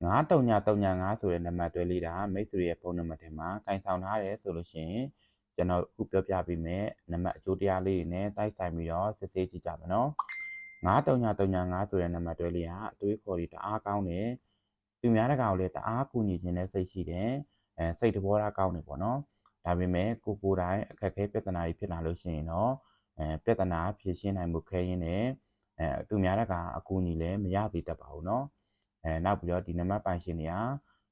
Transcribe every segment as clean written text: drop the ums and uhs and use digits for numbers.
9335ဆိုတဲ့နံပါတ်တွဲလေးတာမိတ်ဆွေရဲ့ဖုန်းနံပါတ်ထဲမှာကင်ဆောင်ထားတယ်ဆိုလို့ရှိရင်ကျွန်တော်အခုပြောပြပေးမယ်နံပါတ်အကျိုးတရားလေးတွေနဲ့တိုက်ဆိုင်ပြီးတော့စစ်ဆေးကြည့်ကြမယ်နော်9335ဆိုတဲ့နံပါတ်တွဲလေးကအတွေးခေါ်တွေတအားကောင်းတယ်သူများတကောင်လည်းတအားကူညီခြင်းနဲ့စိတ်ရှိတယ်စိတ်တဘောထားကောင်းတယ်ပေါ့နော်ဒါပေမဲ့ကိုတိုင်းအခက်အခဲပြဿနာတွေဖြစ်လာလို့ရှိရင်တော့ပြဿနာဖြေရှင်းနိုင်မှုခဲရင်းနဲ့သူများတကောင်အကူအညီလည်းမရသေးတတ်ပါဘူးနော်နောက်ပြီးတော့ဒီနံပါတ်ပိုင်ရှင်တွေက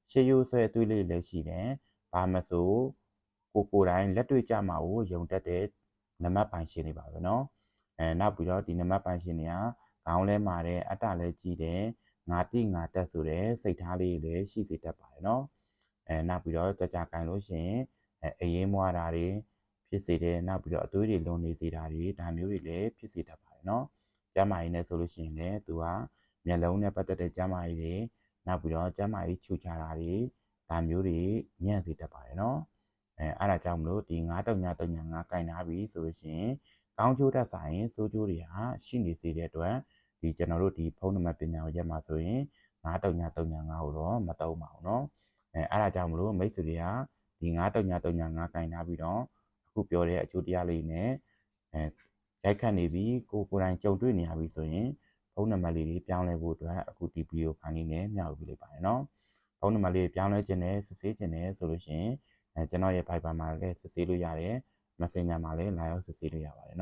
ရှေးရိုးဆွဲအသွေးလေးလည်းရှိတယ်ဘာမဆိုကိုတိုင်းလက်တွေ့ကြမှာကိုယုံတတ်တဲ့နံပါတ်ပိုင်ရှင်တွေပါပဲနော်နောက်ပြီးတော့ဒီနံပါတ်ပိုင်ရှင်တွေကခေါင်းလဲမာတဲ့အတ္တလည်းကြီးတယ်ငါတိငါတက်ဆိုတဲ့စိတ်ထားလေးလည်းရှိစေတတ်ပါတယ်နော်နောက်ပြီးတော့ကြာကြာကန်လို့ရှိရင်အရေးမွားတာတွေဖြစ်စေတယ်နောက်ပြီးတော့အသွေးတွေလွန်နေစေတာတွေဒါမျိုးတွေလည်းဖြစ်စေတတ်ပါတယ်နော်ကျန်းမာရေးနဲ့ဆိုလို့ရှိရင်လည်းသူကမျက်လုံးနဲ့ပတ်သက်တဲ့ကျန်းမာရေးတွေနောက်ပြီးတော့ကျန်းမာရေးချူချတာတွေဒါမျိုးတွေညံ့စေတတ်ပါတယ်နော်အဲ့ဒါကြောင့်မလို့ဒီ9335ကင်ထားပြီဆိုလို့ရှိရင်ကောင်းကျိုးတက်ဆိုင်ဆိုးကျိုးတွေဟာရှိနေစေတဲ့အတွက်ဒီကျွန်တော်တို့ဒီဖုန်းနံပါတ်ပညာရက်မှာဆိုရင်9335ကိုတော့မတုံးပါဘူးเนาะအဲ့ဒါကြောင့်မလို့မိတ်ဆွေတွေကဒီ9335ကင်ထားပြီးတော့အခုပြောတဲ့အကျိုးတရားလေးနဲ့ရိုက်ခတ်နေပြီးကိုယ်တိုင်ကြုံတွေ့နေရပြီဆိုရင်ဖုန်းနံပါတ်လေးတွေပြောင်းလဲဖို့အတွက်အခုဒီဗီဒီယိုဖိုင်လေးနဲ့မျှဝေပေးလိုက်ပါတယ်เนาะဖုန်းနံပါတ်လေးပြောင်းလဲခြင်းနဲ့စစ်ဆေးခြင်းနဲ့ဆိုလို့ရှိရင်ကျွန်တော်ရဲ့ Viber မှာလည်းစစ်ဆေးလို့ရတယ် Messenger မှာလည်းလာရောက်စစ်ဆေးလို့ရပါတယ်เนาะ